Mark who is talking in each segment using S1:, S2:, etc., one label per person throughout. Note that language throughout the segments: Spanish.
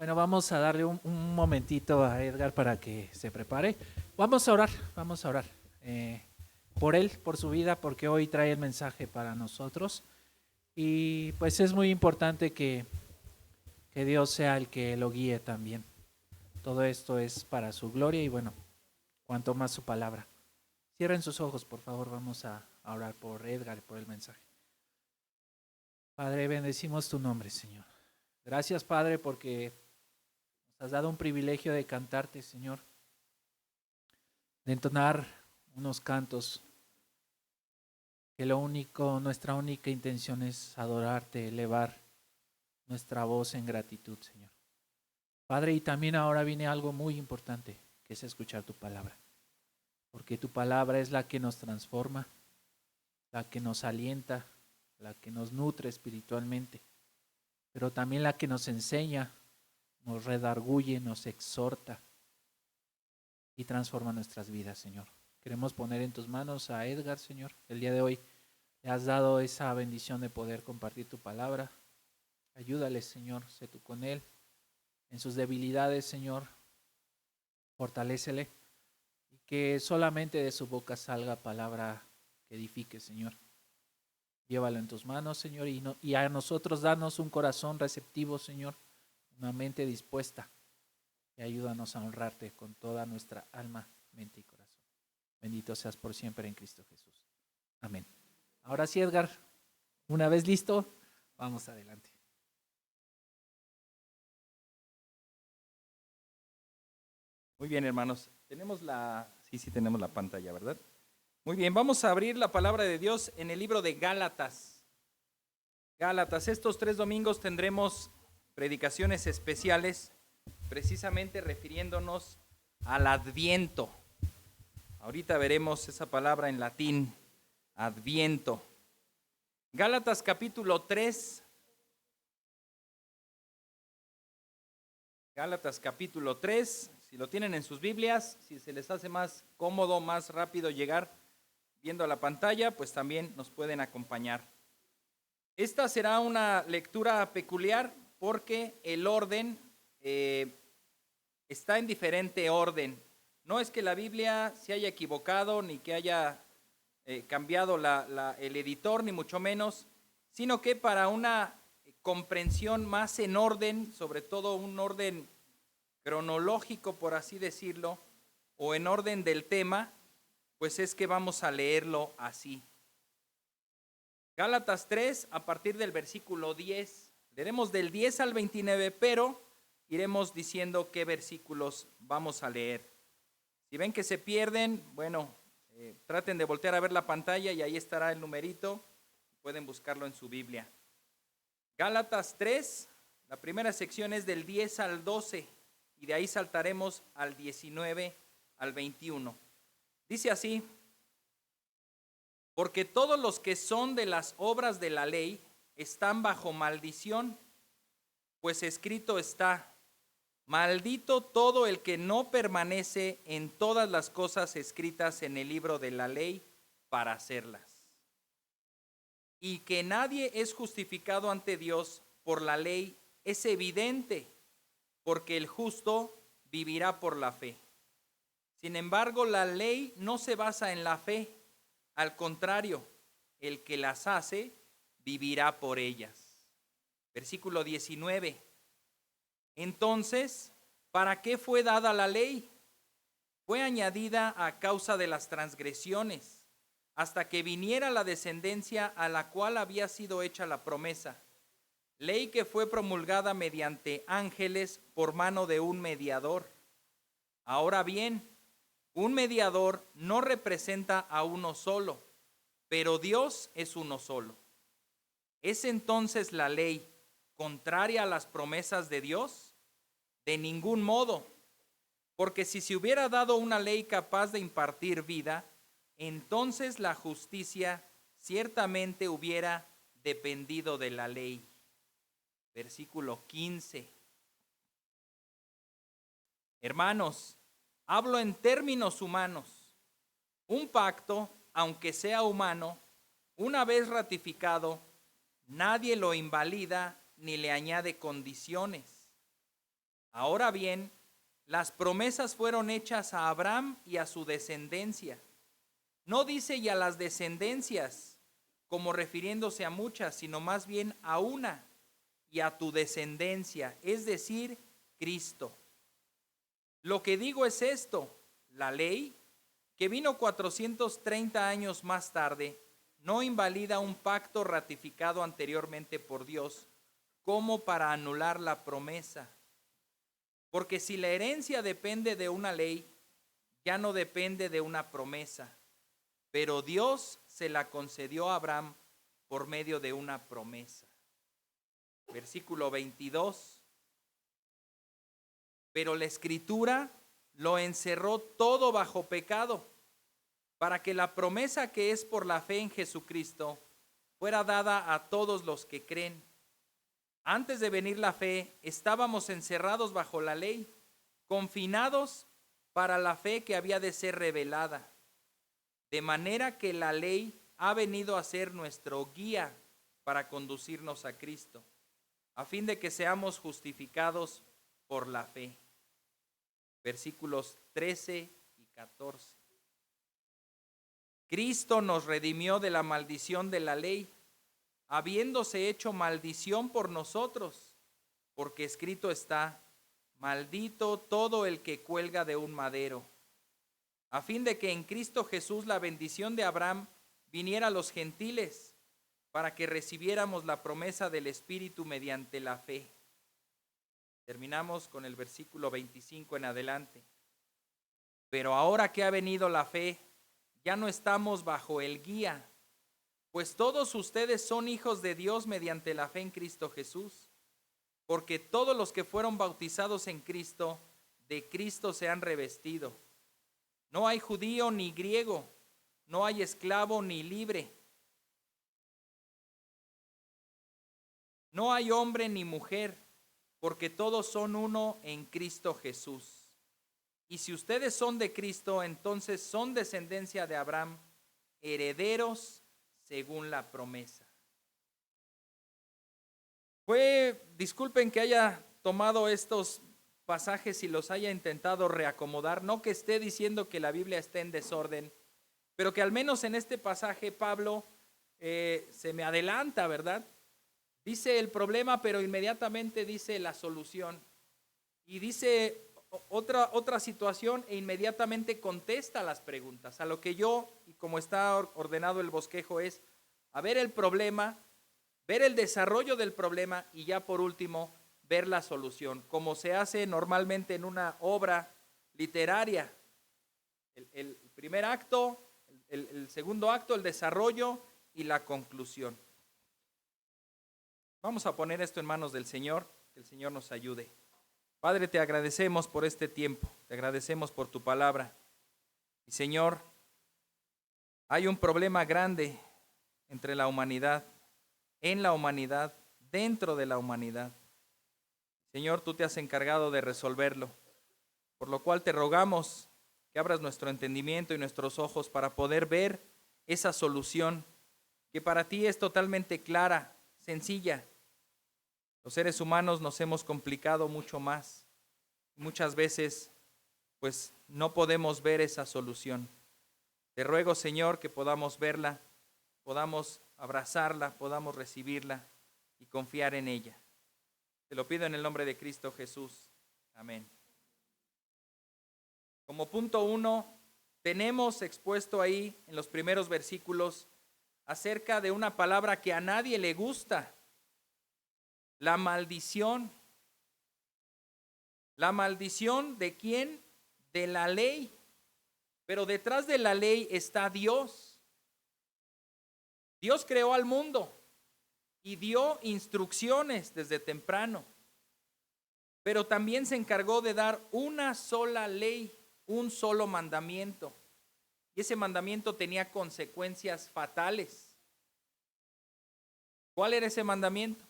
S1: Bueno, vamos a darle un momentito a Edgar para que se prepare. Vamos a orar por él, por su vida, porque hoy trae el mensaje para nosotros. Y pues es muy importante que Dios sea el que lo guíe también. Todo esto es para su gloria y bueno, cuanto más su palabra. Cierren sus ojos, por favor, vamos a orar por Edgar y por el mensaje. Padre, bendecimos tu nombre, Señor. Gracias, Padre, porque nos has dado un privilegio de cantarte, Señor, de entonar unos cantos que nuestra única intención es adorarte, elevar nuestra voz en gratitud, Señor. Padre, y también ahora viene algo muy importante, que es escuchar tu palabra, porque tu palabra es la que nos transforma, la que nos alienta, la que nos nutre espiritualmente, pero también la que nos enseña, nos redarguye, nos exhorta y transforma nuestras vidas, Señor. Queremos poner en tus manos a Edgar, Señor. El día de hoy le has dado esa bendición de poder compartir tu palabra. Ayúdale, Señor, sé tú con él. En sus debilidades, Señor, fortalécele y que solamente de su boca salga palabra que edifique, Señor. Llévalo en tus manos, Señor, y a nosotros danos un corazón receptivo, Señor, una mente dispuesta, y ayúdanos a honrarte con toda nuestra alma, mente y corazón. Bendito seas por siempre en Cristo Jesús. Amén. Ahora sí, Edgar, una vez listo, vamos adelante.
S2: Muy bien, hermanos. Sí, tenemos la pantalla, ¿verdad? Muy bien, vamos a abrir la palabra de Dios en el libro de Gálatas. Gálatas, estos 3 domingos tendremos predicaciones especiales, precisamente refiriéndonos al Adviento. Ahorita veremos esa palabra en latín, Adviento. Gálatas capítulo 3. Gálatas capítulo 3, si lo tienen en sus Biblias, si se les hace más cómodo, más rápido llegar viendo la pantalla, pues también nos pueden acompañar. Esta será una lectura peculiar porque el orden está en diferente orden. No es que la Biblia se haya equivocado ni que haya cambiado el editor, ni mucho menos, sino que para una comprensión más en orden, sobre todo un orden cronológico, por así decirlo, o en orden del tema, pues es que vamos a leerlo así. Gálatas 3, a partir del versículo 10, leeremos del 10 al 29, pero iremos diciendo qué versículos vamos a leer. Si ven que se pierden, bueno, traten de voltear a ver la pantalla y ahí estará el numerito, pueden buscarlo en su Biblia. Gálatas 3, la primera sección es del 10 al 12 y de ahí saltaremos al 19 al 21. Dice así: porque todos los que son de las obras de la ley están bajo maldición, pues escrito está: maldito todo el que no permanece en todas las cosas escritas en el libro de la ley para hacerlas. Y que nadie es justificado ante Dios por la ley es evidente, porque el justo vivirá por la fe. Sin embargo, la ley no se basa en la fe. Al contrario, el que las hace vivirá por ellas. Versículo 19. Entonces, ¿para qué fue dada la ley? Fue añadida a causa de las transgresiones, hasta que viniera la descendencia a la cual había sido hecha la promesa. Ley que fue promulgada mediante ángeles por mano de un mediador. Ahora bien, un mediador no representa a uno solo, pero Dios es uno solo. ¿Es entonces la ley contraria a las promesas de Dios? De ningún modo, porque si se hubiera dado una ley capaz de impartir vida, entonces la justicia ciertamente hubiera dependido de la ley. Versículo 15. Hermanos, hablo en términos humanos. Un pacto, aunque sea humano, una vez ratificado, nadie lo invalida ni le añade condiciones. Ahora bien, las promesas fueron hechas a Abraham y a su descendencia. No dice y a las descendencias, como refiriéndose a muchas, sino más bien a una, y a tu descendencia, es decir, Cristo. Lo que digo es esto: la ley, que vino 430 años más tarde, no invalida un pacto ratificado anteriormente por Dios como para anular la promesa. Porque si la herencia depende de una ley, ya no depende de una promesa, pero Dios se la concedió a Abraham por medio de una promesa. Versículo 22. Pero la Escritura lo encerró todo bajo pecado, para que la promesa que es por la fe en Jesucristo fuera dada a todos los que creen. Antes de venir la fe, estábamos encerrados bajo la ley, confinados para la fe que había de ser revelada. De manera que la ley ha venido a ser nuestro guía para conducirnos a Cristo, a fin de que seamos justificados por la fe. Versículos 13 y 14. Cristo nos redimió de la maldición de la ley, habiéndose hecho maldición por nosotros, porque escrito está: maldito todo el que cuelga de un madero, a fin de que en Cristo Jesús la bendición de Abraham viniera a los gentiles, para que recibiéramos la promesa del Espíritu mediante la fe. Terminamos con el versículo 25 en adelante. Pero ahora que ha venido la fe, ya no estamos bajo el guía, pues todos ustedes son hijos de Dios mediante la fe en Cristo Jesús, porque todos los que fueron bautizados en Cristo, de Cristo se han revestido. No hay judío ni griego, no hay esclavo ni libre, no hay hombre ni mujer, porque todos son uno en Cristo Jesús. Y si ustedes son de Cristo, entonces son descendencia de Abraham, herederos según la promesa. Disculpen que haya tomado estos pasajes y los haya intentado reacomodar, no que esté diciendo que la Biblia esté en desorden, pero que al menos en este pasaje Pablo se me adelanta, ¿verdad? Dice el problema, pero inmediatamente dice la solución. Y dice otra situación e inmediatamente contesta las preguntas. A lo que yo, y como está ordenado el bosquejo, es a ver el problema, ver el desarrollo del problema y ya por último ver la solución, como se hace normalmente en una obra literaria. El primer acto, el segundo acto, el desarrollo y la conclusión. Vamos a poner esto en manos del Señor, que el Señor nos ayude. Padre, te agradecemos por este tiempo, te agradecemos por tu palabra. Y Señor, hay un problema grande entre la humanidad, en la humanidad, dentro de la humanidad. Señor, tú te has encargado de resolverlo, por lo cual te rogamos que abras nuestro entendimiento y nuestros ojos para poder ver esa solución que para ti es totalmente clara, sencilla. Los seres humanos nos hemos complicado mucho más. Muchas veces, pues, no podemos ver esa solución. Te ruego, Señor, que podamos verla, podamos abrazarla, podamos recibirla y confiar en ella. Te lo pido en el nombre de Cristo Jesús. Amén. Como punto 1, tenemos expuesto ahí en los primeros versículos acerca de una palabra que a nadie le gusta: la maldición. ¿La maldición de quién? De la ley. Pero detrás de la ley está Dios. Dios creó al mundo y dio instrucciones desde temprano. Pero también se encargó de dar una sola ley, un solo mandamiento. Y ese mandamiento tenía consecuencias fatales. ¿Cuál era ese mandamiento?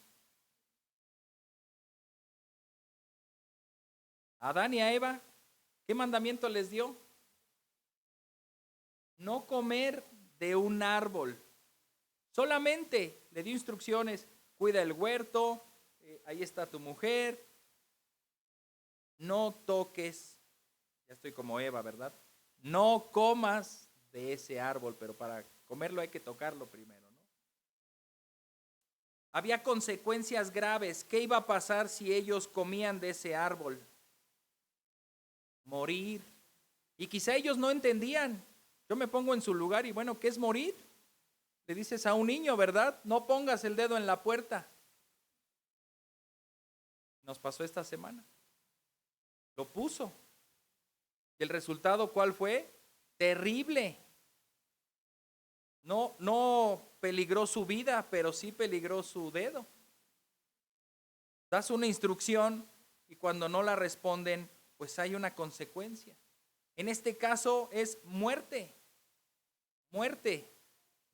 S2: A Adán y a Eva, ¿qué mandamiento les dio? No comer de un árbol. Solamente le dio instrucciones: cuida el huerto, ahí está tu mujer, no toques, ya estoy como Eva, ¿verdad? No comas de ese árbol, pero para comerlo hay que tocarlo primero, ¿no? Había consecuencias graves. ¿Qué iba a pasar si ellos comían de ese árbol? Morir. Y quizá ellos no entendían. Yo me pongo en su lugar y bueno, ¿qué es morir? Le dices a un niño, ¿verdad? No pongas el dedo en la puerta. Nos pasó esta semana. Lo puso. ¿Y el resultado cuál fue? Terrible. No peligró su vida, pero sí peligró su dedo. Das una instrucción y cuando no la responden, pues hay una consecuencia. En este caso es muerte. Muerte.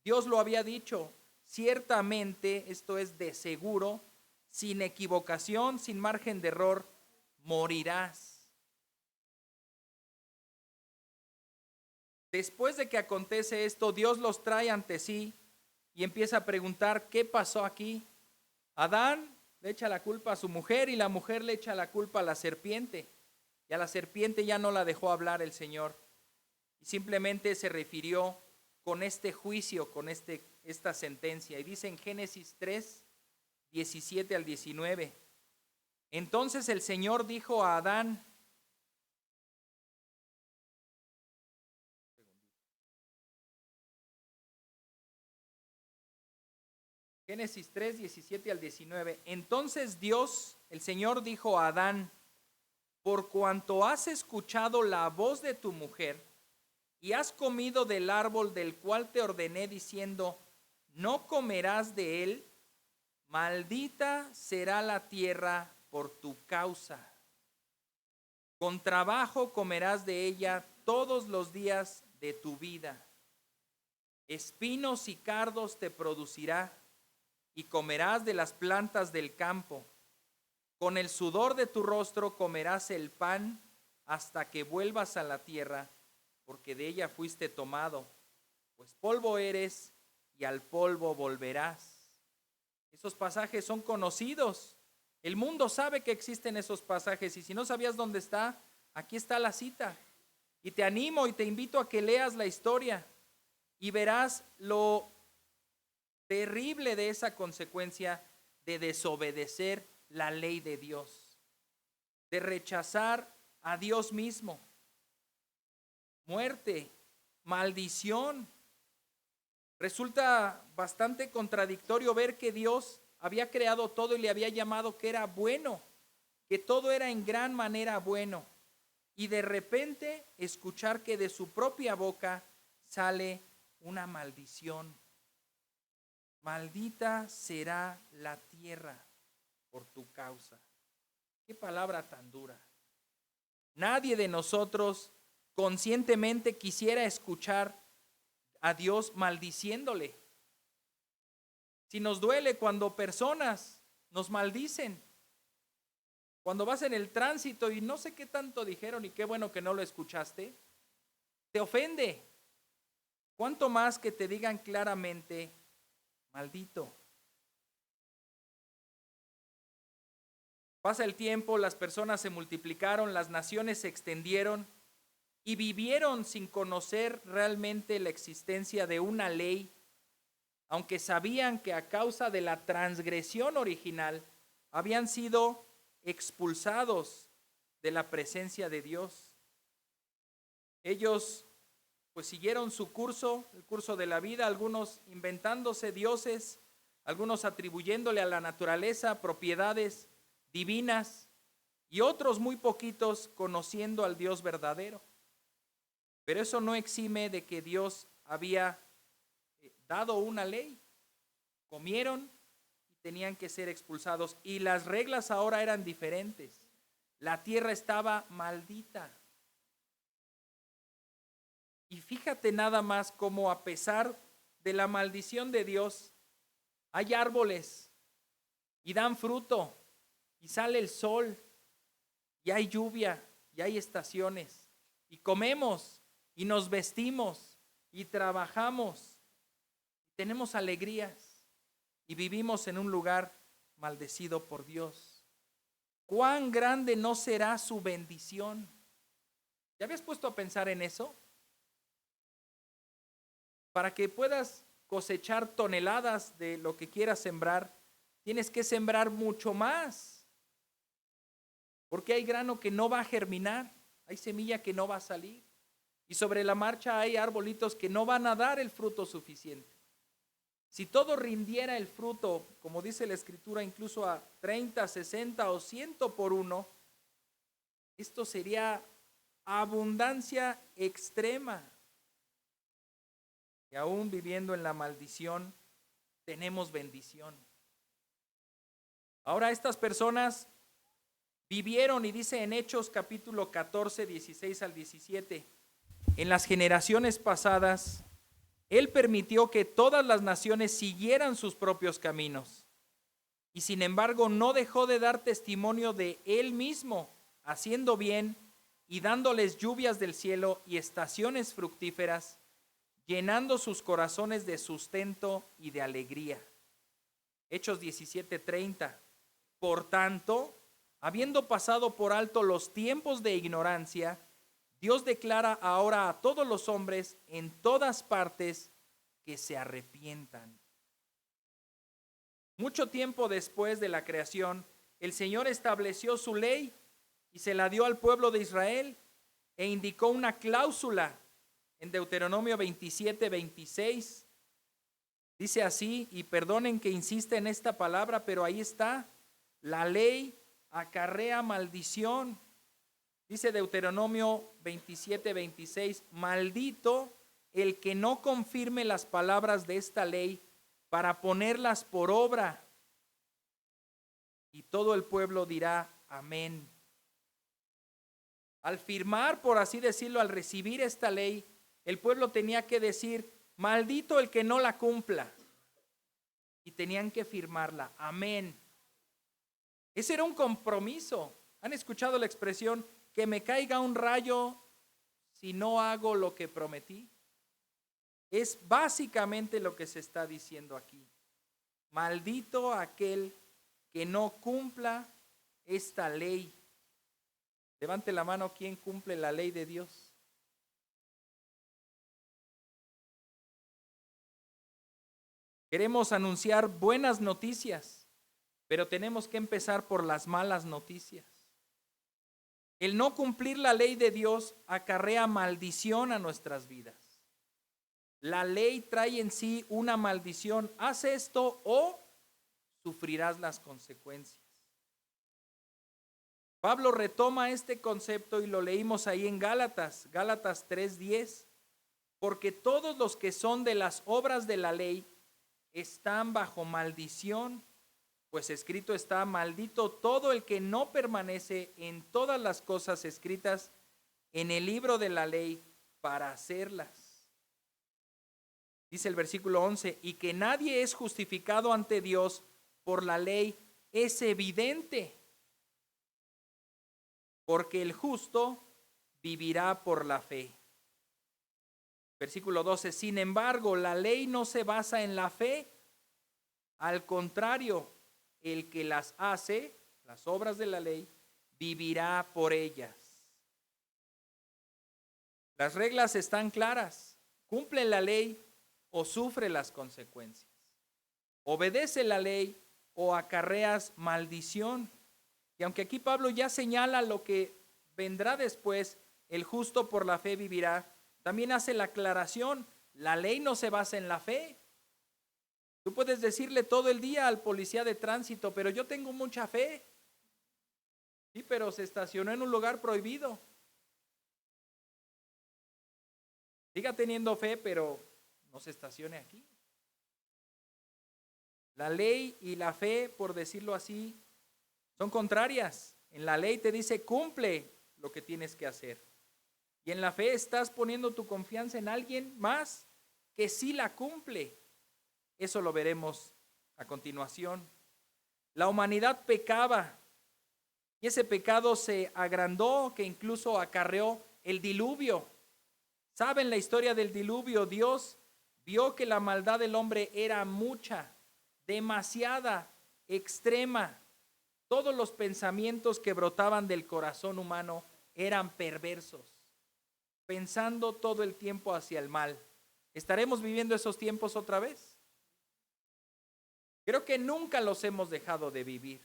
S2: Dios lo había dicho. Ciertamente, esto es de seguro, sin equivocación, sin margen de error, morirás. Después de que acontece esto, Dios los trae ante sí y empieza a preguntar, ¿qué pasó aquí? Adán le echa la culpa a su mujer y la mujer le echa la culpa a la serpiente. Y a la serpiente ya no la dejó hablar el Señor. Y simplemente se refirió con este juicio, con esta sentencia. Y dice en Génesis 3, 17 al 19. Entonces el Señor dijo a Adán, Génesis 3, 17 al 19. Entonces Dios, el Señor dijo a Adán, por cuanto has escuchado la voz de tu mujer y has comido del árbol del cual te ordené diciendo, no comerás de él, maldita será la tierra por tu causa. Con trabajo comerás de ella todos los días de tu vida. Espinos y cardos te producirá y comerás de las plantas del campo. Con el sudor de tu rostro comerás el pan hasta que vuelvas a la tierra, porque de ella fuiste tomado, pues polvo eres y al polvo volverás. Esos pasajes son conocidos. El mundo sabe que existen esos pasajes y si no sabías dónde está, aquí está la cita. Y te animo y te invito a que leas la historia y verás lo terrible de esa consecuencia de desobedecer la ley de Dios, de rechazar a Dios mismo. Muerte, maldición. Resulta bastante contradictorio ver que Dios había creado todo y le había llamado que era bueno, que todo era en gran manera bueno. Y de repente escuchar que de su propia boca sale una maldición. Maldita será la tierra por tu causa. Qué palabra tan dura. Nadie de nosotros conscientemente quisiera escuchar a Dios maldiciéndole. Si nos duele cuando personas nos maldicen, cuando vas en el tránsito y no sé qué tanto dijeron y qué bueno que no lo escuchaste, te ofende. ¿Cuánto más que te digan claramente, maldito? Pasa el tiempo, las personas se multiplicaron, las naciones se extendieron y vivieron sin conocer realmente la existencia de una ley, aunque sabían que a causa de la transgresión original habían sido expulsados de la presencia de Dios. Ellos pues siguieron su curso, el curso de la vida, algunos inventándose dioses, algunos atribuyéndole a la naturaleza propiedades divinas y otros muy poquitos conociendo al Dios verdadero. Pero eso no exime de que Dios había dado una ley. Comieron y tenían que ser expulsados y las reglas ahora eran diferentes. La tierra estaba maldita. Y fíjate nada más cómo a pesar de la maldición de Dios, hay árboles y dan fruto y sale el sol y hay lluvia y hay estaciones y comemos y nos vestimos y trabajamos y tenemos alegrías y vivimos en un lugar maldecido por Dios. ¿cuán grande no será su bendición? ¿Ya habías puesto a pensar en eso? Para que puedas cosechar toneladas de lo que quieras sembrar, tienes que sembrar mucho más. Porque hay grano que no va a germinar, hay semilla que no va a salir. Y sobre la marcha hay arbolitos que no van a dar el fruto suficiente. Si todo rindiera el fruto, como dice la Escritura, incluso a 30, 60 o 100 por uno, esto sería abundancia extrema. Y aún viviendo en la maldición, tenemos bendición. Ahora estas personas vivieron, y dice en Hechos capítulo 14, 16 al 17, en las generaciones pasadas, Él permitió que todas las naciones siguieran sus propios caminos, y sin embargo no dejó de dar testimonio de Él mismo, haciendo bien y dándoles lluvias del cielo y estaciones fructíferas, llenando sus corazones de sustento y de alegría. Hechos 17:30. Por tanto, habiendo pasado por alto los tiempos de ignorancia, Dios declara ahora a todos los hombres en todas partes que se arrepientan. Mucho tiempo después de la creación, el Señor estableció su ley y se la dio al pueblo de Israel e indicó una cláusula en Deuteronomio 27, 26. Dice así, y perdonen que insista en esta palabra, pero ahí está: la ley acarrea maldición. Dice Deuteronomio 27, 26, maldito el que no confirme las palabras de esta ley para ponerlas por obra. Y todo el pueblo dirá amén. Al firmar, por así decirlo, al recibir esta ley, el pueblo tenía que decir, maldito el que no la cumpla. Y tenían que firmarla, amén. Ese era un compromiso. ¿Han escuchado la expresión, que me caiga un rayo si no hago lo que prometí? Es básicamente lo que se está diciendo aquí. Maldito aquel que no cumpla esta ley. Levante la mano, ¿quién cumple la ley de Dios? Queremos anunciar buenas noticias, pero tenemos que empezar por las malas noticias. El no cumplir la ley de Dios acarrea maldición a nuestras vidas. La ley trae en sí una maldición. Haz esto o sufrirás las consecuencias. Pablo retoma este concepto y lo leímos ahí en Gálatas 3:10. Porque todos los que son de las obras de la ley están bajo maldición, pues escrito está, maldito todo el que no permanece en todas las cosas escritas en el libro de la ley para hacerlas. Dice el versículo 11, y que nadie es justificado ante Dios por la ley es evidente, porque el justo vivirá por la fe. Versículo 12, sin embargo, la ley no se basa en la fe, al contrario, el que las hace, las obras de la ley, vivirá por ellas. Las reglas están claras. Cumple la ley o sufre las consecuencias. Obedece la ley o acarreas maldición. Y aunque aquí Pablo ya señala lo que vendrá después, el justo por la fe vivirá, también hace la aclaración, la ley no se basa en la fe. Tú puedes decirle todo el día al policía de tránsito, pero yo tengo mucha fe. Sí, pero se estacionó en un lugar prohibido. Siga teniendo fe, pero no se estacione aquí. La ley y la fe, por decirlo así, son contrarias. En la ley te dice, cumple lo que tienes que hacer. Y en la fe estás poniendo tu confianza en alguien más que sí la cumple. Eso lo veremos a continuación. La humanidad pecaba y ese pecado se agrandó, que incluso acarreó el diluvio. ¿Saben la historia del diluvio? Dios vio que la maldad del hombre era mucha, demasiada, extrema. Todos los pensamientos que brotaban del corazón humano eran perversos, pensando todo el tiempo hacia el mal. ¿Estaremos viviendo esos tiempos otra vez? Creo que nunca los hemos dejado de vivir.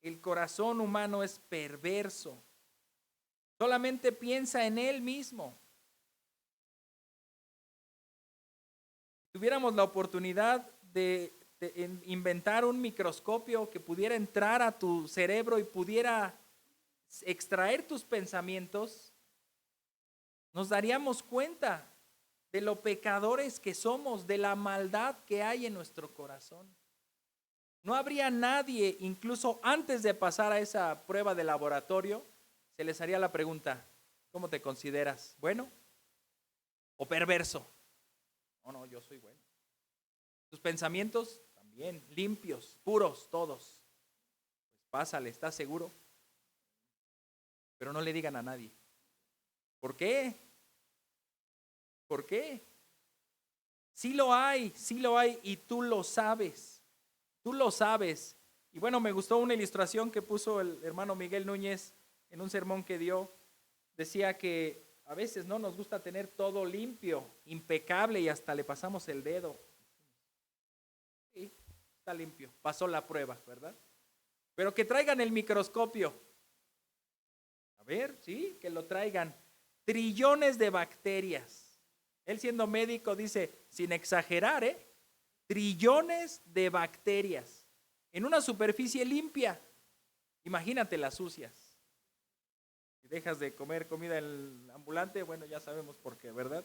S2: El corazón humano es perverso. Solamente piensa en él mismo. Si tuviéramos la oportunidad de inventar un microscopio que pudiera entrar a tu cerebro y pudiera extraer tus pensamientos, nos daríamos cuenta de lo pecadores que somos, de la maldad que hay en nuestro corazón. No habría nadie, incluso antes de pasar a esa prueba de laboratorio, se les haría la pregunta: ¿cómo te consideras? ¿Bueno o perverso? No, yo soy bueno. Tus pensamientos también, limpios, puros, todos. Pues pásale, ¿estás seguro? Pero no le digan a nadie. ¿Por qué? ¿Por qué? Sí lo hay y tú lo sabes. Tú lo sabes. Y bueno, me gustó una ilustración que puso el hermano Miguel Núñez en un sermón que dio. Decía que a veces no nos gusta tener todo limpio, impecable, y hasta le pasamos el dedo. Sí, está limpio, pasó la prueba, ¿verdad? Pero que traigan el microscopio. A ver, sí, que lo traigan. Trillones de bacterias. Él, siendo médico, dice, sin exagerar, trillones de bacterias en una superficie limpia. Imagínate las sucias. Si dejas de comer comida en el ambulante, bueno, ya sabemos por qué, ¿verdad?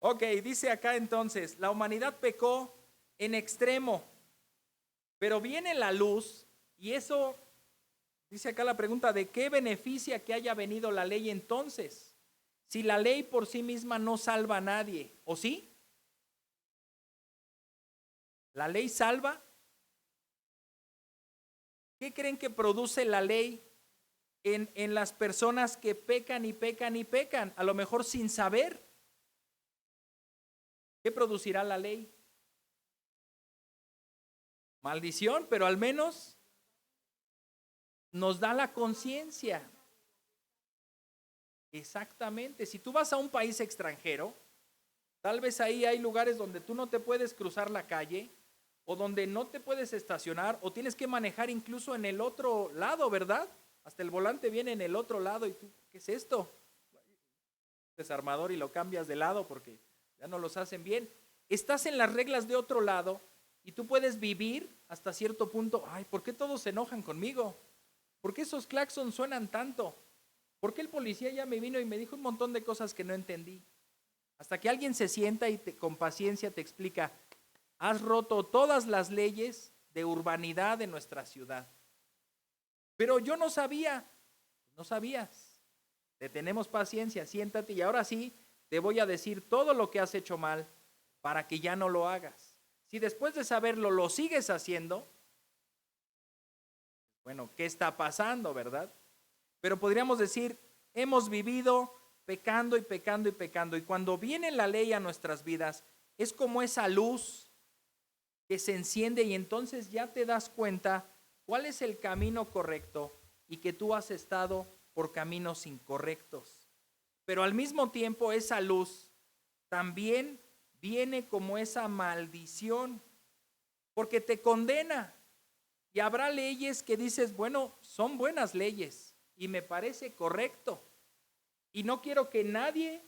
S2: Ok, dice acá entonces, la humanidad pecó en extremo, pero viene la luz, y eso, dice acá la pregunta: ¿de qué beneficia que haya venido la ley entonces? Si la ley por sí misma no salva a nadie, ¿o sí? ¿La ley salva? ¿Qué creen que produce la ley en las personas que pecan y pecan y pecan? A lo mejor sin saber. ¿Qué producirá la ley? Maldición, pero al menos nos da la conciencia. Exactamente. Si tú vas a un país extranjero, tal vez ahí hay lugares donde tú no te puedes cruzar la calle, o donde no te puedes estacionar, o tienes que manejar incluso en el otro lado, ¿verdad? Hasta el volante viene en el otro lado y tú, ¿qué es esto? Desarmador, y lo cambias de lado porque ya no los hacen bien. Estás en las reglas de otro lado y tú puedes vivir hasta cierto punto. Ay, ¿por qué todos se enojan conmigo? ¿Por qué esos claxons suenan tanto? ¿Por qué el policía ya me vino y me dijo un montón de cosas que no entendí? Hasta que alguien se sienta y con paciencia te explica: has roto todas las leyes de urbanidad de nuestra ciudad. Pero yo no sabía. No sabías. Te tenemos paciencia, siéntate y ahora sí te voy a decir todo lo que has hecho mal para que ya no lo hagas. Si después de saberlo lo sigues haciendo, bueno, ¿qué está pasando, verdad? Pero podríamos decir, hemos vivido pecando y pecando y pecando, y cuando viene la ley a nuestras vidas, es como esa luz que se enciende y entonces ya te das cuenta cuál es el camino correcto y que tú has estado por caminos incorrectos. Pero al mismo tiempo esa luz también viene como esa maldición, porque te condena. Y habrá leyes que dices, bueno, son buenas leyes y me parece correcto. Y no quiero que nadie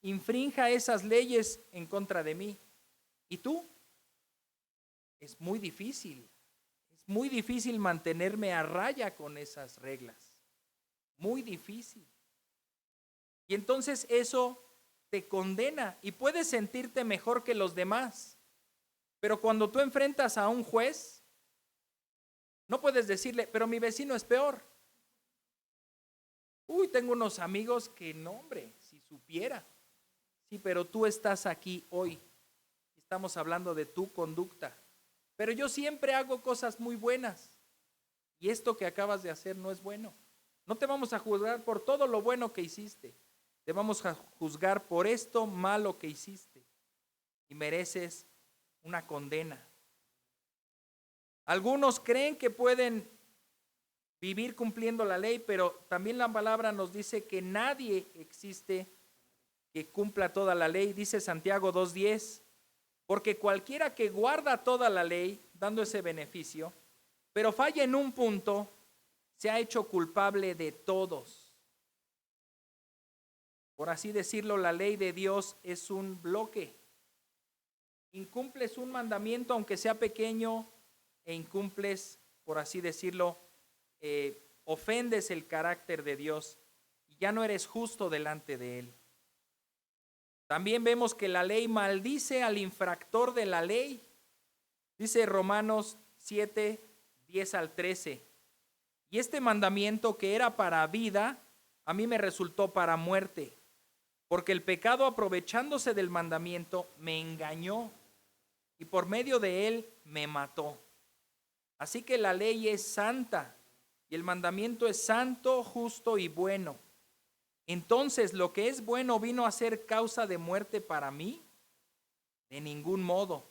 S2: infrinja esas leyes en contra de mí. ¿Y tú? Es muy difícil mantenerme a raya con esas reglas. Muy difícil. Y entonces eso te condena y puedes sentirte mejor que los demás. Pero cuando tú enfrentas a un juez, no puedes decirle, pero mi vecino es peor. Uy, tengo unos amigos que no, hombre, si supiera. Sí, pero tú estás aquí hoy. Estamos hablando de tu conducta. Pero yo siempre hago cosas muy buenas. Y esto que acabas de hacer no es bueno. No te vamos a juzgar por todo lo bueno que hiciste. Te vamos a juzgar por esto malo que hiciste. Y mereces una condena. Algunos creen que pueden vivir cumpliendo la ley, pero también la palabra nos dice que nadie existe que cumpla toda la ley. Dice Santiago 2:10, porque cualquiera que guarda toda la ley, dando ese beneficio, pero falla en un punto, se ha hecho culpable de todos. Por así decirlo, la ley de Dios es un bloque. Incumples un mandamiento, aunque sea pequeño, e incumples, por así decirlo, ofendes el carácter de Dios y ya no eres justo delante de Él. También vemos que la ley maldice al infractor de la ley. Dice Romanos 7:10-13. Y este mandamiento que era para vida, a mí me resultó para muerte, porque el pecado, aprovechándose del mandamiento, me engañó y por medio de él me mató. Así que la ley es santa y el mandamiento es santo, justo y bueno. Entonces, ¿lo que es bueno vino a ser causa de muerte para mí? De ningún modo.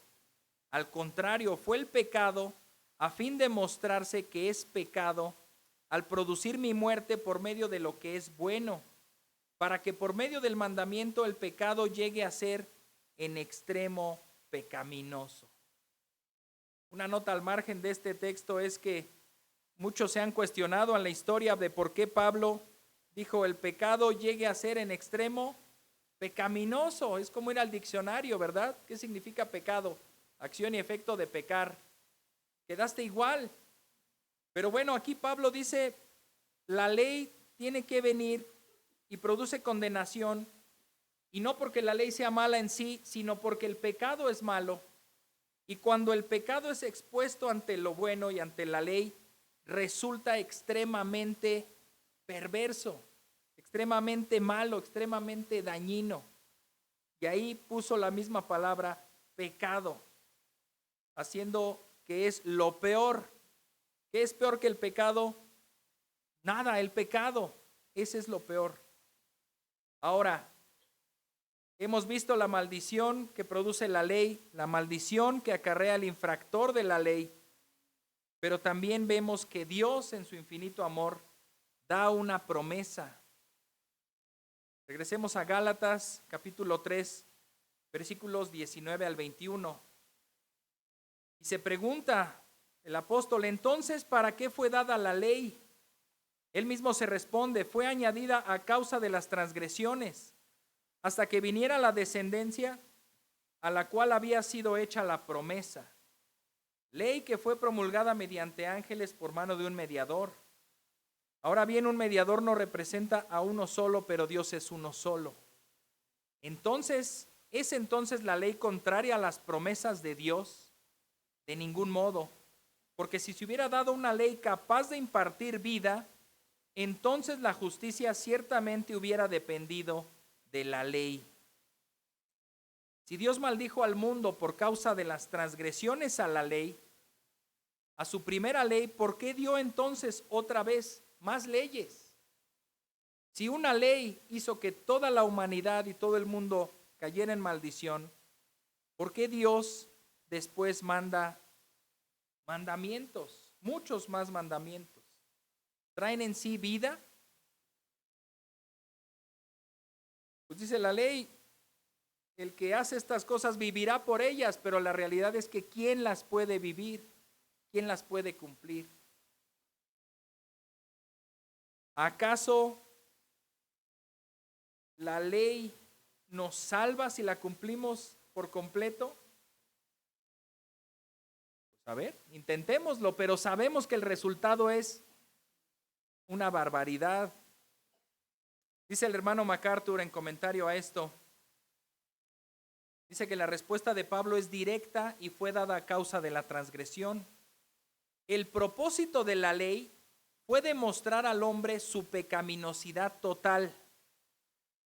S2: Al contrario, fue el pecado, a fin de mostrarse que es pecado, al producir mi muerte por medio de lo que es bueno, para que por medio del mandamiento el pecado llegue a ser en extremo pecaminoso. Una nota al margen de este texto es que muchos se han cuestionado en la historia de por qué Pablo dijo el pecado llegue a ser en extremo pecaminoso. Es como ir al diccionario, ¿verdad? ¿Qué significa pecado? Acción y efecto de pecar. Quedaste igual. Pero bueno, aquí Pablo dice, la ley tiene que venir y produce condenación, y no porque la ley sea mala en sí, sino porque el pecado es malo. Y cuando el pecado es expuesto ante lo bueno y ante la ley, resulta extremadamente perverso, extremadamente malo, extremadamente dañino. Y ahí puso la misma palabra, pecado, haciendo que es lo peor. ¿Qué es peor que el pecado? Nada, el pecado, ese es lo peor. Ahora, hemos visto la maldición que produce la ley, la maldición que acarrea al infractor de la ley, pero también vemos que Dios en su infinito amor da una promesa. Regresemos a Gálatas capítulo 3, versículos 19-21. Y se pregunta el apóstol, entonces, ¿para qué fue dada la ley? Él mismo se responde, fue añadida a causa de las transgresiones, hasta que viniera la descendencia a la cual había sido hecha la promesa. Ley que fue promulgada mediante ángeles por mano de un mediador. Ahora bien, un mediador no representa a uno solo, pero Dios es uno solo. Entonces, ¿es entonces la ley contraria a las promesas de Dios? De ningún modo. Porque si se hubiera dado una ley capaz de impartir vida, entonces la justicia ciertamente hubiera dependido de la ley. Si Dios maldijo al mundo por causa de las transgresiones a la ley, a su primera ley, ¿por qué dio entonces otra vez más leyes? Si una ley hizo que toda la humanidad y todo el mundo cayera en maldición, ¿por qué Dios después manda mandamientos, muchos más mandamientos? ¿Traen en sí vida? Pues dice la ley, el que hace estas cosas vivirá por ellas, pero la realidad es que ¿quién las puede vivir? ¿Quién las puede cumplir? ¿Acaso la ley nos salva si la cumplimos por completo? Pues a ver, intentémoslo, pero sabemos que el resultado es una barbaridad. Dice el hermano MacArthur en comentario a esto, dice que la respuesta de Pablo es directa y fue dada a causa de la transgresión. El propósito de la ley fue demostrar al hombre su pecaminosidad total,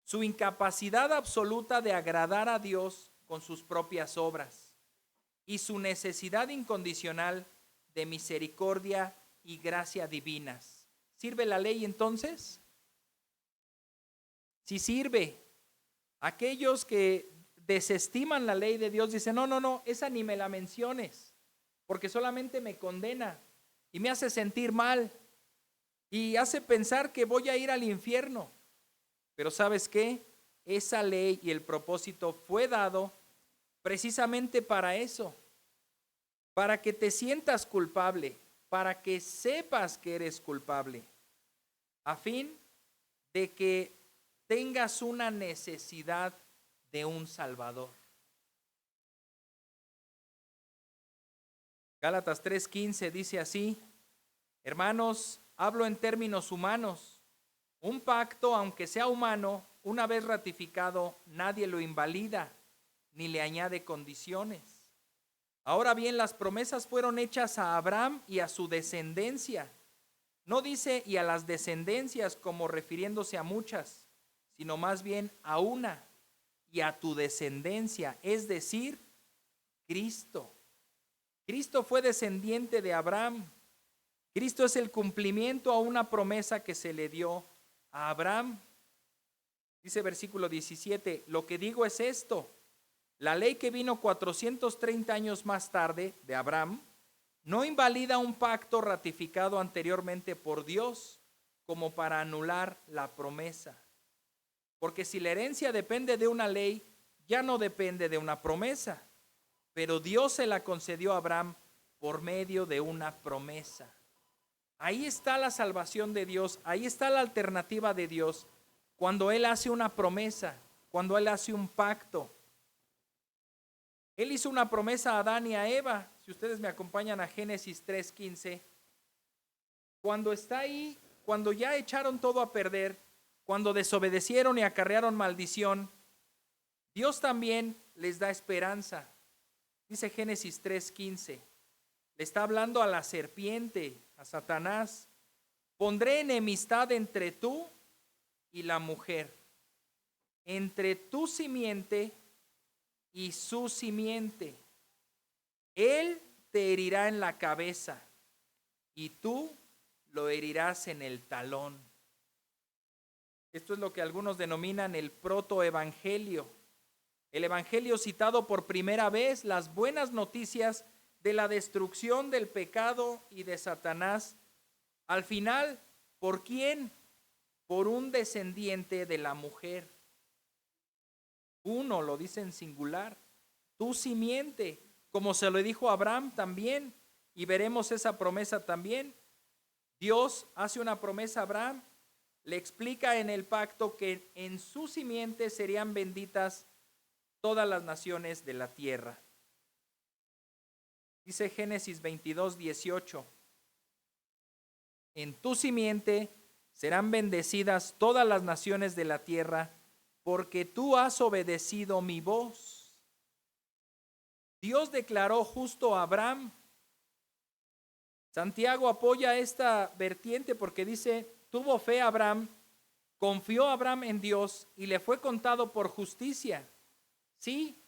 S2: su incapacidad absoluta de agradar a Dios con sus propias obras y su necesidad incondicional de misericordia y gracia divinas. ¿Sirve la ley entonces? Si sirve. Aquellos que desestiman la ley de Dios dicen, no, esa ni me la menciones. porque solamente me condena y me hace sentir mal y hace pensar que voy a ir al infierno. Pero ¿sabes qué? Esa ley y el propósito fue dado precisamente para eso, para que te sientas culpable, para que sepas que eres culpable, a fin de que tengas una necesidad de un Salvador. Gálatas 3:15 dice así: hermanos, hablo en términos humanos. Un pacto, aunque sea humano, una vez ratificado, nadie lo invalida ni le añade condiciones. Ahora bien, las promesas fueron hechas a Abraham y a su descendencia. No dice y a las descendencias como refiriéndose a muchas, sino más bien a una, y a tu descendencia, es decir, Cristo. Cristo fue descendiente de Abraham. Cristo es el cumplimiento a una promesa que se le dio a Abraham. Dice versículo 17, lo que digo es esto: la ley que vino 430 años más tarde de Abraham no invalida un pacto ratificado anteriormente por Dios como para anular la promesa. Porque si la herencia depende de una ley, ya no depende de una promesa. Pero Dios se la concedió a Abraham por medio de una promesa. Ahí está la salvación de Dios, ahí está la alternativa de Dios. Cuando Él hace una promesa, cuando Él hace un pacto. Él hizo una promesa a Adán y a Eva. Si ustedes me acompañan a Génesis 3:15, cuando está ahí, cuando ya echaron todo a perder, cuando desobedecieron y acarrearon maldición, Dios también les da esperanza. Dice Génesis 3:15, le está hablando a la serpiente, a Satanás: pondré enemistad entre tú y la mujer, entre tu simiente y su simiente. Él te herirá en la cabeza y tú lo herirás en el talón. Esto es lo que algunos denominan el protoevangelio. El evangelio citado por primera vez, las buenas noticias de la destrucción del pecado y de Satanás. Al final, ¿por quién? Por un descendiente de la mujer. Uno, lo dice en singular, tu simiente, como se lo dijo a Abraham también, y veremos esa promesa también. Dios hace una promesa a Abraham, le explica en el pacto que en su simiente serían benditas todas las naciones de la tierra. Dice Génesis 22:18, en tu simiente serán bendecidas todas las naciones de la tierra, porque tú has obedecido mi voz. Dios declaró justo a Abraham. Santiago apoya esta vertiente porque dice, tuvo fe Abraham, confió Abraham en Dios y le fue contado por justicia. Sí,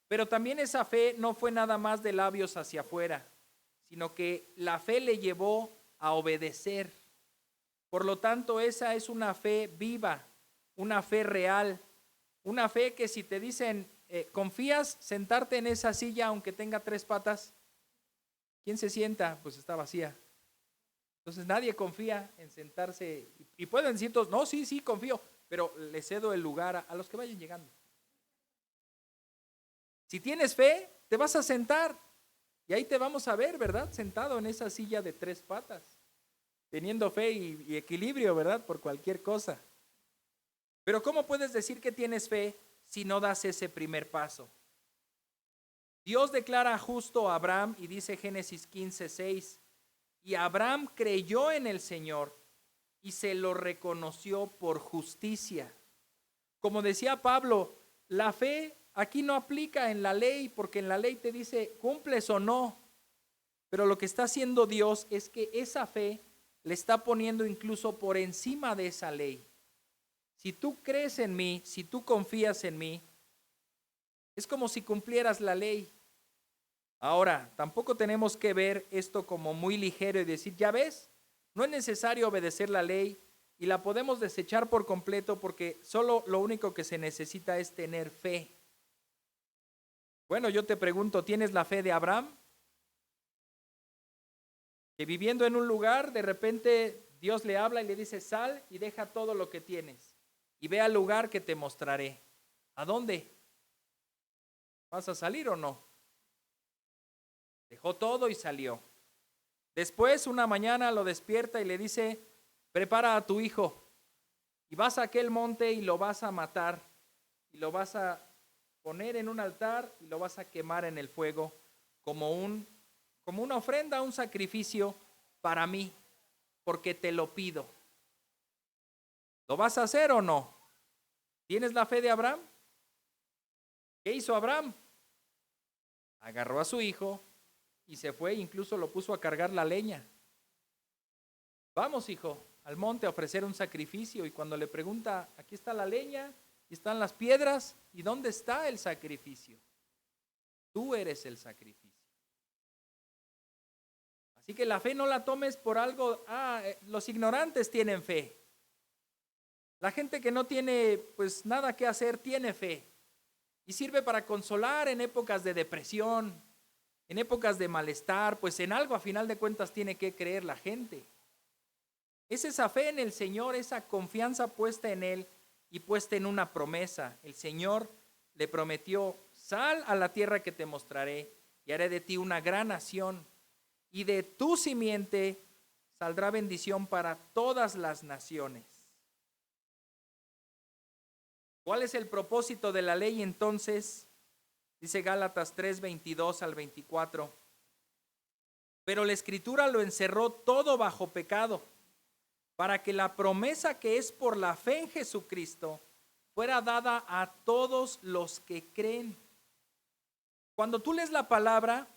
S2: pero también esa fe no fue nada más de labios hacia afuera, sino que la fe le llevó a obedecer. Por lo tanto, esa es una fe viva, una fe real, una fe que si te dicen, ¿confías sentarte en esa silla aunque tenga 3 patas? ¿Quién se sienta? Pues está vacía. Entonces nadie confía en sentarse. Y pueden decir todos, no, sí, confío, pero le cedo el lugar a los que vayan llegando. Si tienes fe, te vas a sentar y ahí te vamos a ver, ¿verdad? Sentado en esa silla de 3 patas, teniendo fe y equilibrio, ¿verdad? Por cualquier cosa. Pero ¿cómo puedes decir que tienes fe si no das ese primer paso? Dios declara justo a Abraham y dice Génesis 15:6, y Abraham creyó en el Señor y se lo reconoció por justicia. Como decía Pablo, la fe aquí no aplica en la ley, porque en la ley te dice cumples o no, pero lo que está haciendo Dios es que esa fe le está poniendo incluso por encima de esa ley. Si tú crees en mí, si tú confías en mí, es como si cumplieras la ley. Ahora, tampoco tenemos que ver esto como muy ligero y decir, ya ves, no es necesario obedecer la ley y la podemos desechar por completo porque solo lo único que se necesita es tener fe. Bueno, yo te pregunto, ¿tienes la fe de Abraham? que viviendo en un lugar, de repente Dios le habla y le dice, sal y deja todo lo que tienes y ve al lugar que te mostraré. ¿A dónde? ¿Vas a salir o no? Dejó todo y salió. Después, una mañana lo despierta y le dice, prepara a tu hijo y vas a aquel monte y lo vas a matar y lo vas a poner en un altar y lo vas a quemar en el fuego como una ofrenda, un sacrificio para mí, porque te lo pido. ¿Lo vas a hacer o no? ¿Tienes la fe de Abraham? ¿Qué hizo Abraham? Agarró a su hijo y se fue, incluso lo puso a cargar la leña. Vamos, hijo, al monte a ofrecer un sacrificio. Y cuando le pregunta, aquí está la leña, y están las piedras, ¿y dónde está el sacrificio? Tú eres el sacrificio. Así que la fe no la tomes por algo, los ignorantes tienen fe. La gente que no tiene pues nada que hacer tiene fe. Y sirve para consolar en épocas de depresión, en épocas de malestar, pues en algo a final de cuentas tiene que creer la gente. Es esa fe en el Señor, esa confianza puesta en Él y puesta en una promesa. El Señor le prometió, sal a la tierra que te mostraré y haré de ti una gran nación y de tu simiente saldrá bendición para todas las naciones. ¿Cuál es el propósito de la ley entonces? Dice Gálatas 3, 22 al 24. Pero la Escritura lo encerró todo bajo pecado, para que la promesa que es por la fe en Jesucristo fuera dada a todos los que creen. Cuando tú lees la palabra,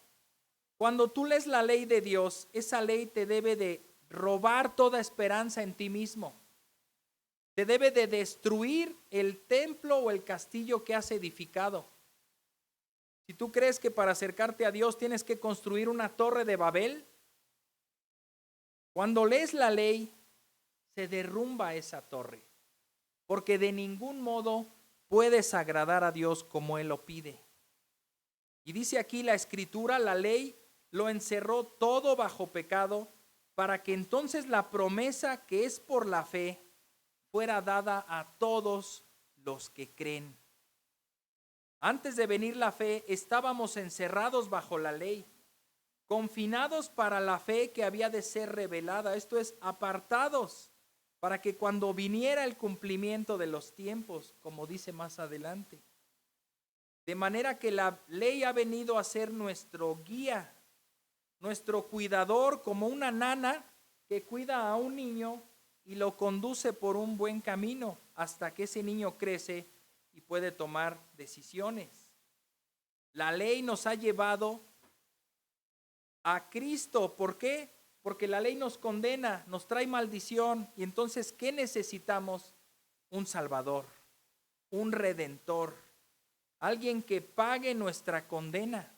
S2: cuando tú lees la ley de Dios, esa ley te debe de robar toda esperanza en ti mismo. Te debe de destruir el templo o el castillo que has edificado. Si tú crees que para acercarte a Dios tienes que construir una torre de Babel, cuando lees la ley, se derrumba esa torre, porque de ningún modo puedes agradar a Dios como Él lo pide. Y dice aquí la Escritura, la ley lo encerró todo bajo pecado, para que entonces la promesa que es por la fe fuera dada a todos los que creen. Antes de venir la fe, estábamos encerrados bajo la ley, confinados para la fe que había de ser revelada, esto es, apartados, para que cuando viniera el cumplimiento de los tiempos, como dice más adelante. De manera que la ley ha venido a ser nuestro guía, nuestro cuidador, como una nana que cuida a un niño y lo conduce por un buen camino hasta que ese niño crece y puede tomar decisiones. La ley nos ha llevado a Cristo. ¿Por qué? Porque la ley nos condena, nos trae maldición. Y entonces, ¿qué necesitamos? Un Salvador, un Redentor, alguien que pague nuestra condena.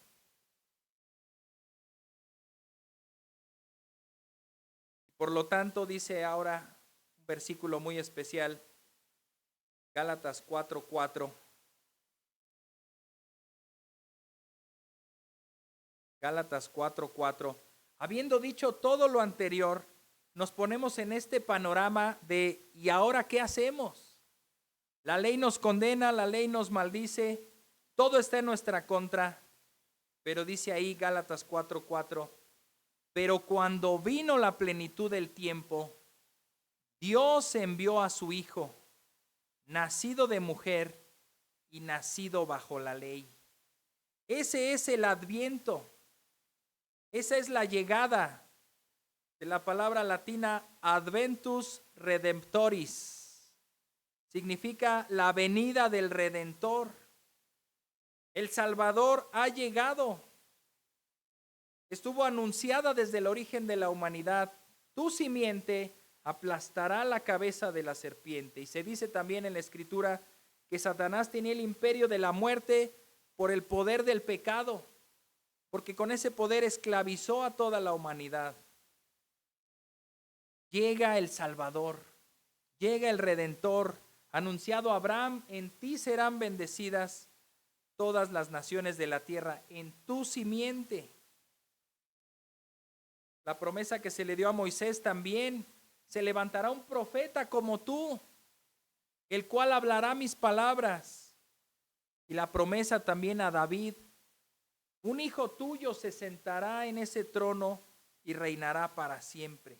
S2: Por lo tanto, dice ahora un versículo muy especial, Gálatas 4:4. Gálatas 4:4. Habiendo dicho todo lo anterior, nos ponemos en este panorama de ¿y ahora qué hacemos? La ley nos condena, la ley nos maldice, todo está en nuestra contra. Pero dice ahí Gálatas 4:4, pero cuando vino la plenitud del tiempo, Dios envió a su Hijo, nacido de mujer y nacido bajo la ley. Ese es el adviento. Esa es la llegada de la palabra latina adventus redemptoris. Significa la venida del Redentor. El Salvador ha llegado. Estuvo anunciada desde el origen de la humanidad. Tu simiente aplastará la cabeza de la serpiente. Y se dice también en la Escritura que Satanás tenía el imperio de la muerte por el poder del pecado, porque con ese poder esclavizó a toda la humanidad. Llega el Salvador, llega el Redentor, anunciado a Abraham, en ti serán bendecidas todas las naciones de la tierra, en tu simiente. La promesa que se le dio a Moisés también: se levantará un profeta como tú, el cual hablará mis palabras. Y la promesa también a David: un hijo tuyo se sentará en ese trono y reinará para siempre.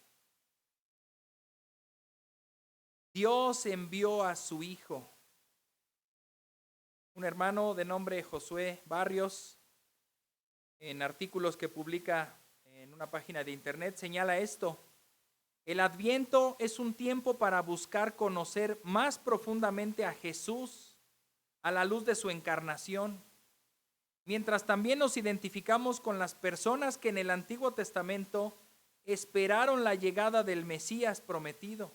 S2: Dios envió a su hijo. Un hermano de nombre Josué Barrios, en artículos que publica en una página de internet, señala esto: el Adviento es un tiempo para buscar conocer más profundamente a Jesús a la luz de su encarnación, mientras también nos identificamos con las personas que en el Antiguo Testamento esperaron la llegada del Mesías prometido,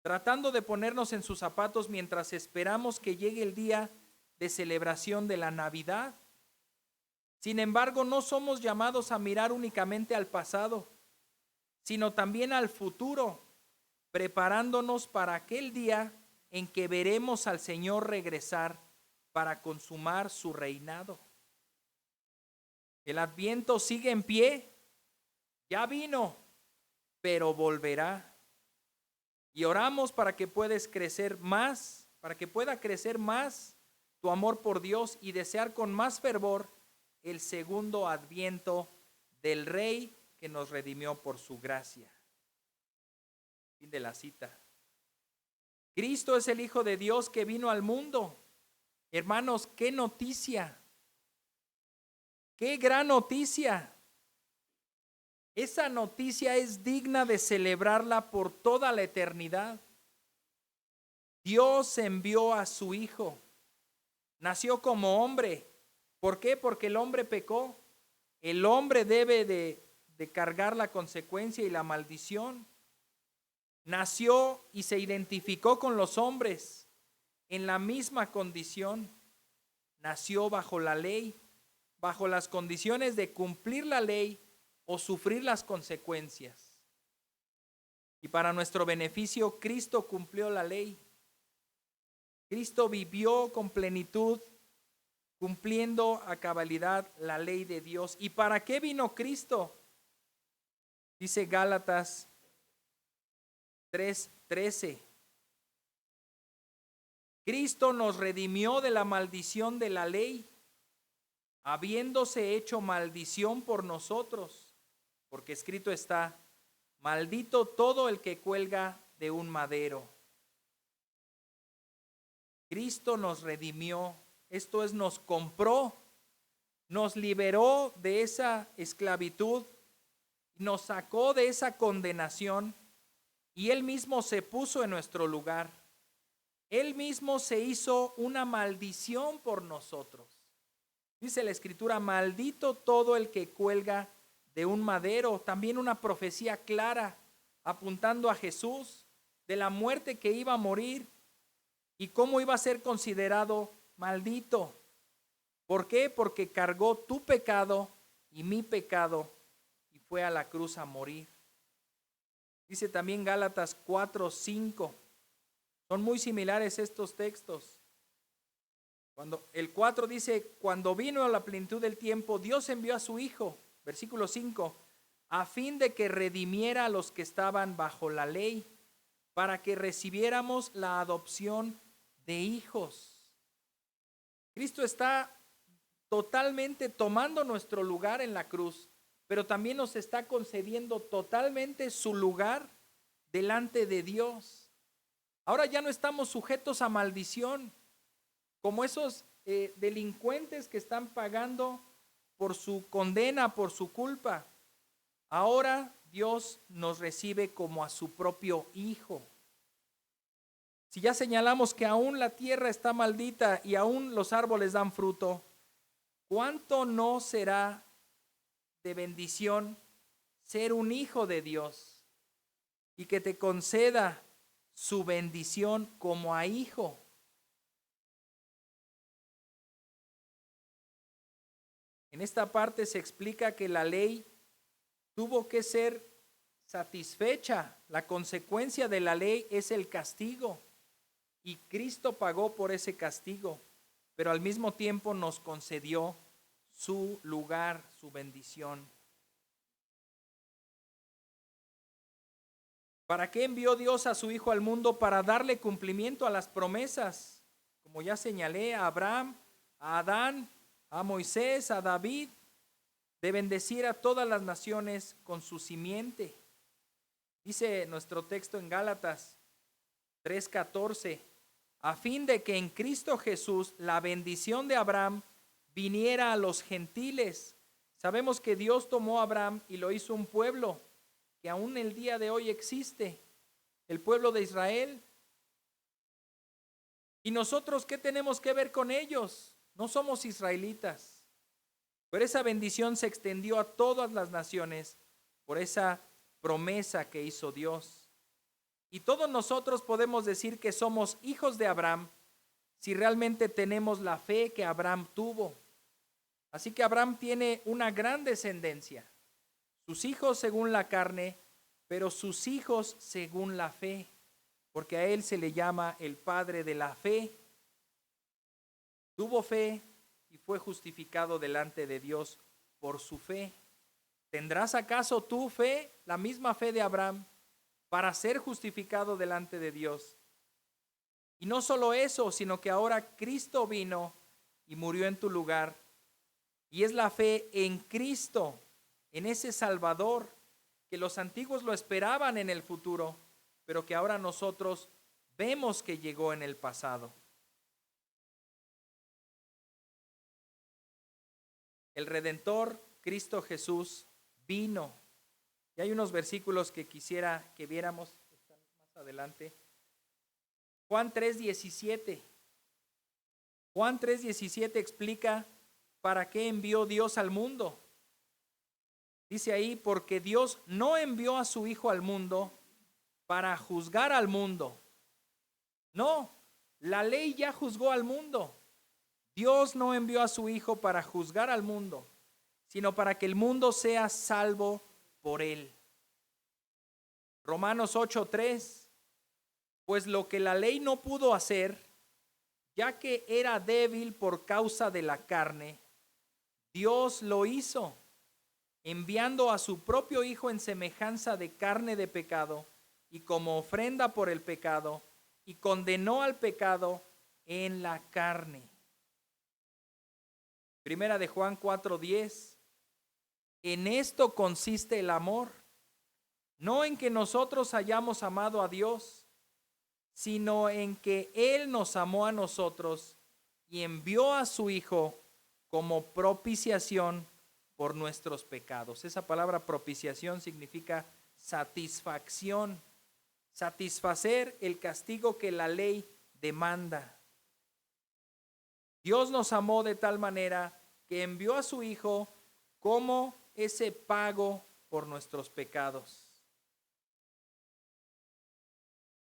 S2: tratando de ponernos en sus zapatos mientras esperamos que llegue el día de celebración de la Navidad. Sin embargo, no somos llamados a mirar únicamente al pasado, sino también al futuro, preparándonos para aquel día en que veremos al Señor regresar para consumar su reinado. El Adviento sigue en pie, ya vino, pero volverá. Y oramos para que puedas crecer más, para que pueda crecer más tu amor por Dios y desear con más fervor el segundo adviento del Rey que nos redimió por su gracia. Fin de la cita. Cristo es el Hijo de Dios que vino al mundo. Hermanos, qué noticia, qué gran noticia. Esa noticia es digna de celebrarla por toda la eternidad. Dios envió a su Hijo. Nació como hombre. ¿Por qué? Porque el hombre pecó. El hombre debe de cargar la consecuencia y la maldición. Nació y se identificó con los hombres en la misma condición. Nació bajo la ley, bajo las condiciones de cumplir la ley o sufrir las consecuencias. Y para nuestro beneficio, Cristo cumplió la ley. Cristo vivió con plenitud, cumpliendo a cabalidad la ley de Dios. ¿Y para qué vino Cristo? Dice Gálatas 3:13. Cristo nos redimió de la maldición de la ley, habiéndose hecho maldición por nosotros, porque escrito está: maldito todo el que cuelga de un madero. Cristo nos redimió, esto es, nos compró, nos liberó de esa esclavitud, nos sacó de esa condenación y Él mismo se puso en nuestro lugar. Él mismo se hizo una maldición por nosotros. Dice la Escritura: maldito todo el que cuelga de un madero. También una profecía clara apuntando a Jesús, de la muerte que iba a morir y cómo iba a ser considerado maldito. ¿Por qué? Porque cargó tu pecado y mi pecado y fue a la cruz a morir. Dice también Gálatas 4:5. Son muy similares estos textos. Cuando el 4 dice: cuando vino a la plenitud del tiempo, Dios envió a su Hijo, versículo 5, a fin de que redimiera a los que estaban bajo la ley, para que recibiéramos la adopción de hijos. Cristo está totalmente tomando nuestro lugar en la cruz, pero también nos está concediendo totalmente su lugar delante de Dios. Ahora ya no estamos sujetos a maldición, como esos delincuentes que están pagando por su condena, por su culpa. Ahora Dios nos recibe como a su propio Hijo. Si ya señalamos que aún la tierra está maldita y aún los árboles dan fruto, ¿cuánto no será de bendición ser un hijo de Dios y que te conceda su bendición como a hijo? En esta parte se explica que la ley tuvo que ser satisfecha. La consecuencia de la ley es el castigo y Cristo pagó por ese castigo, pero al mismo tiempo nos concedió su lugar, su bendición. ¿Para qué envió Dios a su Hijo al mundo? Para darle cumplimiento a las promesas, como ya señalé, a Abraham, a Adán, a Moisés, a David, de bendecir a todas las naciones con su simiente. Dice nuestro texto en Gálatas 3:14, a fin de que en Cristo Jesús la bendición de Abraham viniera a los gentiles. Sabemos que Dios tomó a Abraham y lo hizo un pueblo que aún el día de hoy existe, el pueblo de Israel. ¿Y nosotros qué tenemos que ver con ellos? No somos israelitas. Pero esa bendición se extendió a todas las naciones por esa promesa que hizo Dios. Y todos nosotros podemos decir que somos hijos de Abraham si realmente tenemos la fe que Abraham tuvo. Así que Abraham tiene una gran descendencia. Sus hijos según la carne, pero sus hijos según la fe, porque a él se le llama el padre de la fe. Tuvo fe y fue justificado delante de Dios por su fe. ¿Tendrás acaso tu fe, la misma fe de Abraham, para ser justificado delante de Dios? Y no solo eso, sino que ahora Cristo vino y murió en tu lugar. Y es la fe en Cristo, en ese Salvador, que los antiguos lo esperaban en el futuro, pero que ahora nosotros vemos que llegó en el pasado. El Redentor, Cristo Jesús, vino. Y hay unos versículos que quisiera que viéramos, están más adelante. Juan 3:17. Juan 3:17 explica para qué envió Dios al mundo. Dice ahí, porque Dios no envió a su Hijo al mundo para juzgar al mundo. No, la ley ya juzgó al mundo. Dios no envió a su Hijo para juzgar al mundo, sino para que el mundo sea salvo por él. Romanos 8:3, pues lo que la ley no pudo hacer, ya que era débil por causa de la carne, Dios lo hizo, enviando a su propio Hijo en semejanza de carne de pecado y como ofrenda por el pecado, y condenó al pecado en la carne. Primera de Juan 4:10, en esto consiste el amor, no en que nosotros hayamos amado a Dios, sino en que Él nos amó a nosotros y envió a su Hijo como propiciación por nuestros pecados. Esa palabra propiciación significa satisfacción, satisfacer el castigo que la ley demanda. Dios nos amó de tal manera que envió a su Hijo como ese pago por nuestros pecados.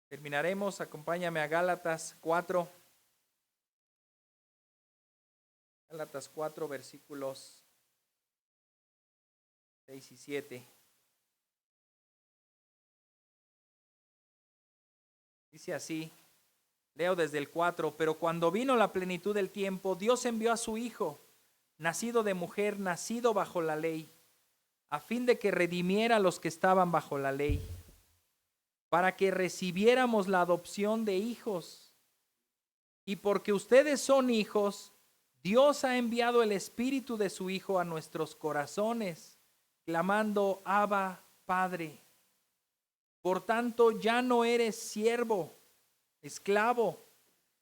S2: Terminaremos, acompáñame a Gálatas 4. Gálatas 4, versículos 6 y 7. Dice así, leo desde el 4, pero cuando vino la plenitud del tiempo, Dios envió a su Hijo, nacido de mujer, nacido bajo la ley, a fin de que redimiera a los que estaban bajo la ley, para que recibiéramos la adopción de hijos. Y porque ustedes son hijos, Dios ha enviado el Espíritu de su Hijo a nuestros corazones, clamando, Abba, Padre. Por tanto, ya no eres siervo, esclavo,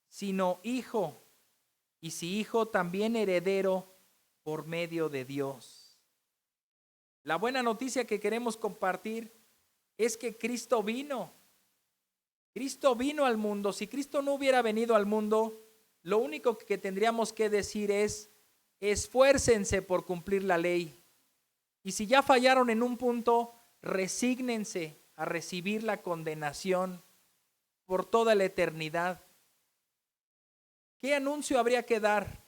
S2: sino hijo, y si hijo, también heredero por medio de Dios. La buena noticia que queremos compartir es que Cristo vino. Cristo vino al mundo. Si Cristo no hubiera venido al mundo, lo único que tendríamos que decir es, esfuércense por cumplir la ley. Y si ya fallaron en un punto, resígnense a recibir la condenación por toda la eternidad. ¿Qué anuncio habría que dar?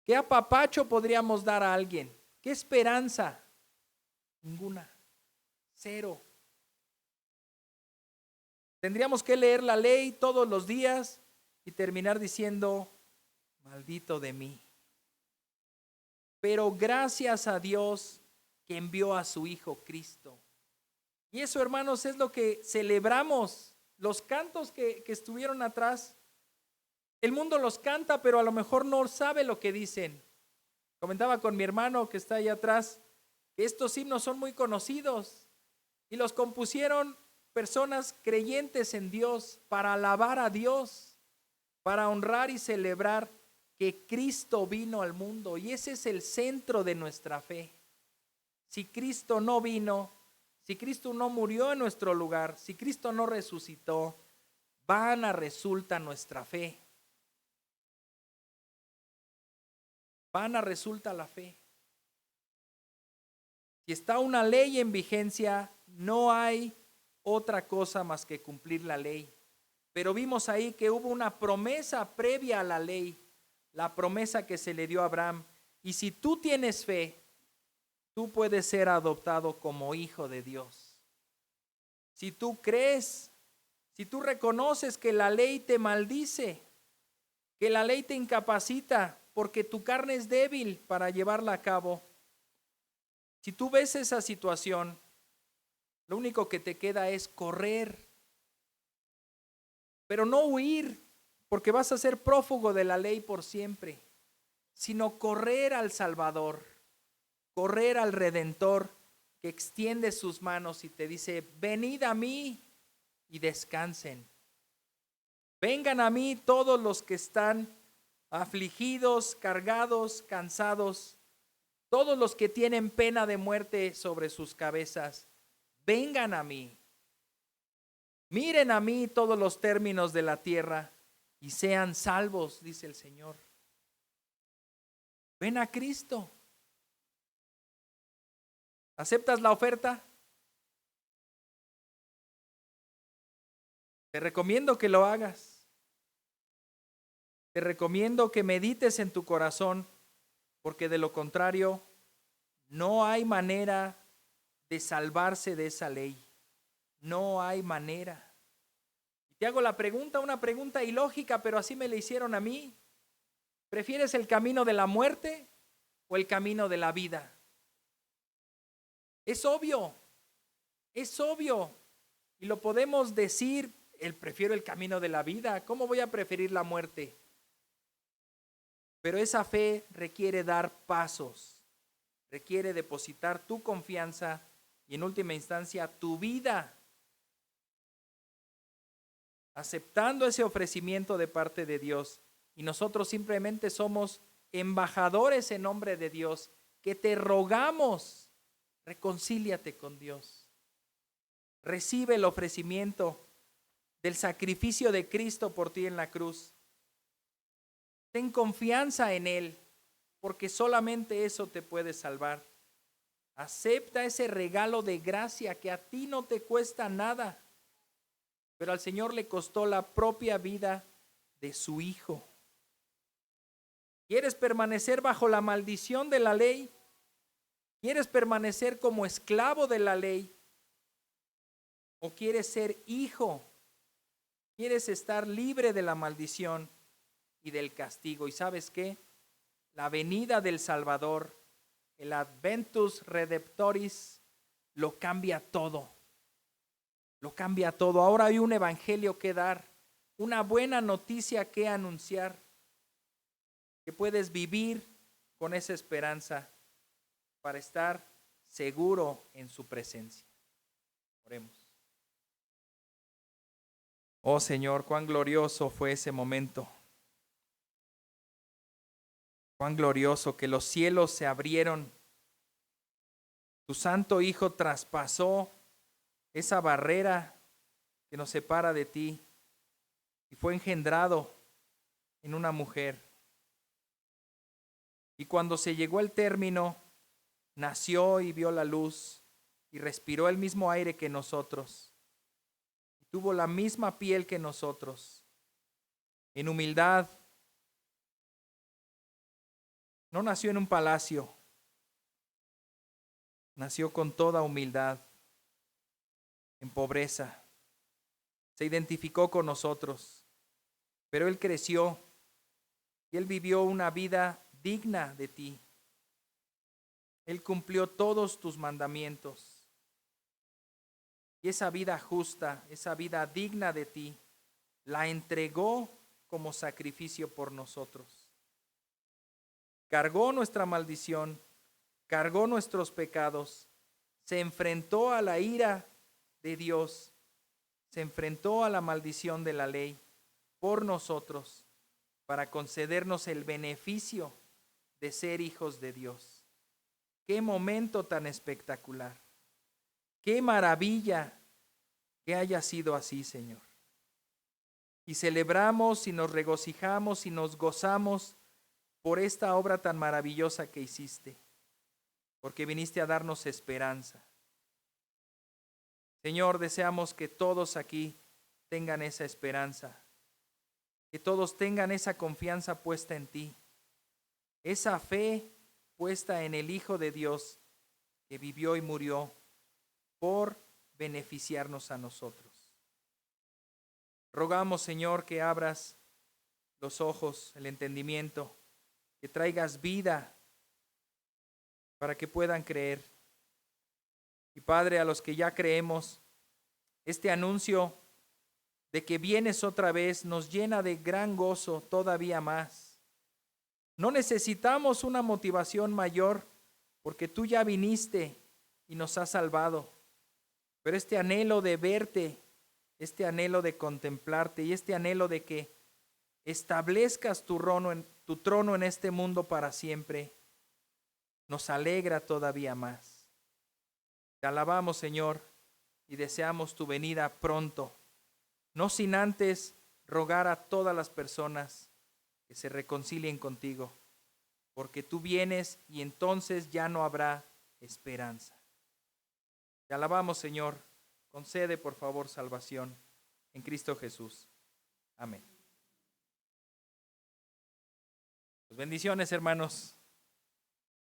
S2: ¿Qué apapacho podríamos dar a alguien? ¿Qué esperanza? Ninguna. Cero. Tendríamos que leer la ley todos los días y terminar diciendo, maldito de mí. Pero gracias a Dios que envió a su Hijo Cristo. Y eso, hermanos, es lo que celebramos. Los cantos que estuvieron atrás, el mundo los canta, pero a lo mejor no sabe lo que dicen. Comentaba con mi hermano que está allá atrás, que estos himnos son muy conocidos y los compusieron personas creyentes en Dios para alabar a Dios, para honrar y celebrar que Cristo vino al mundo. Y ese es el centro de nuestra fe. Si Cristo no vino, si Cristo no murió en nuestro lugar, si Cristo no resucitó, vana resulta nuestra fe. Vana resulta la fe. Si está una ley en vigencia, no hay otra cosa más que cumplir la ley. Pero vimos ahí que hubo una promesa previa a la ley, la promesa que se le dio a Abraham. Y si tú tienes fe, tú puedes ser adoptado como hijo de Dios. Si tú crees, si tú reconoces que la ley te maldice, que la ley te incapacita porque tu carne es débil para llevarla a cabo, si tú ves esa situación, lo único que te queda es correr, pero no huir, porque vas a ser prófugo de la ley por siempre, sino correr al Salvador, correr al Redentor que extiende sus manos y te dice: venid a mí y descansen. Vengan a mí todos los que están afligidos, cargados, cansados, todos los que tienen pena de muerte sobre sus cabezas. Vengan a mí. Miren a mí todos los términos de la tierra y sean salvos, dice el Señor. Ven a Cristo. ¿Aceptas la oferta? Te recomiendo que lo hagas. Te recomiendo que medites en tu corazón, porque de lo contrario no hay manera de salvarse de esa ley. No hay manera. Y te hago la pregunta, una pregunta ilógica, pero así me la hicieron a mí. ¿Prefieres el camino de la muerte o el camino de la vida? Es obvio, y lo podemos decir: prefiero el camino de la vida. ¿Cómo voy a preferir la muerte? Pero esa fe requiere dar pasos, requiere depositar tu confianza y en última instancia tu vida, aceptando ese ofrecimiento de parte de Dios. Y nosotros simplemente somos embajadores en nombre de Dios, que te rogamos: reconcíliate con Dios. Recibe el ofrecimiento del sacrificio de Cristo por ti en la cruz. Ten confianza en Él, porque solamente eso te puede salvar. Acepta ese regalo de gracia que a ti no te cuesta nada, pero al Señor le costó la propia vida de su Hijo. ¿Quieres permanecer bajo la maldición de la ley? ¿Quieres permanecer como esclavo de la ley? ¿O quieres ser hijo? ¿Quieres estar libre de la maldición y del castigo? ¿Y sabes qué? La venida del Salvador, el Adventus Redemptoris, lo cambia todo. Lo cambia todo. Ahora hay un evangelio que dar, una buena noticia que anunciar, que puedes vivir con esa esperanza para estar seguro en su presencia. Oremos. Oh Señor, cuán glorioso fue ese momento. Cuán glorioso que los cielos se abrieron. Tu Santo Hijo traspasó esa barrera que nos separa de ti y fue engendrado en una mujer. Y cuando se llegó al término, nació y vio la luz y respiró el mismo aire que nosotros. Y tuvo la misma piel que nosotros. En humildad. No nació en un palacio. Nació con toda humildad, en pobreza. Se identificó con nosotros, pero Él creció y Él vivió una vida digna de ti. Él cumplió todos tus mandamientos. y esa vida justa, esa vida digna de ti, la entregó como sacrificio por nosotros. Cargó nuestra maldición, cargó nuestros pecados, se enfrentó a la ira de Dios, se enfrentó a la maldición de la ley por nosotros, para concedernos el beneficio de ser hijos de Dios. Qué momento tan espectacular. Qué maravilla que haya sido así, Señor. Y celebramos y nos regocijamos y nos gozamos por esta obra tan maravillosa que hiciste, porque viniste a darnos esperanza. Señor, deseamos que todos aquí tengan esa esperanza, que todos tengan esa confianza puesta en ti, esa fe puesta en el Hijo de Dios que vivió y murió por beneficiarnos a nosotros. Rogamos, Señor, que abras los ojos, el entendimiento, que traigas vida para que puedan creer. Y Padre, a los que ya creemos, este anuncio de que vienes otra vez nos llena de gran gozo todavía más. No necesitamos una motivación mayor porque tú ya viniste y nos has salvado. Pero este anhelo de verte, este anhelo de contemplarte y este anhelo de que establezcas tu trono en este mundo para siempre, nos alegra todavía más. Te alabamos, Señor, y deseamos tu venida pronto, no sin antes rogar a todas las personas que se reconcilien contigo, porque tú vienes y entonces ya no habrá esperanza. Te alabamos, Señor. Concede, por favor, salvación en Cristo Jesús. Amén. Pues bendiciones, hermanos.